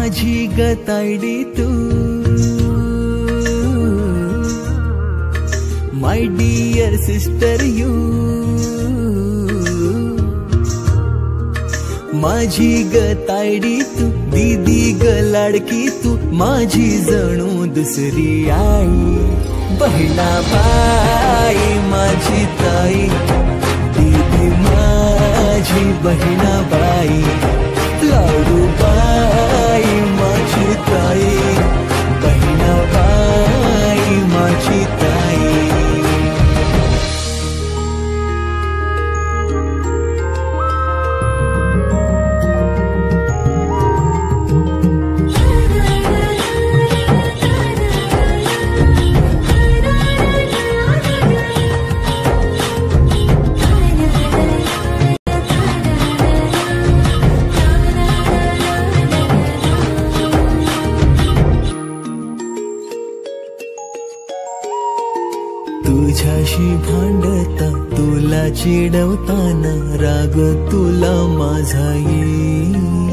माझी गतायडी तू, माय Deere sister you, माझी गतायडी तू, दीदी ग लाडकी तू, माझी जणू दुसरी आई, बहिणाबाई माझी ताई, दीदी माझी बहिणाबाई, लाडूबाई माझी ताई, बहिणाबाई माझी ताई। तुझ्याशी भांडता तुला चिडवताना राग तुला माझा येईल,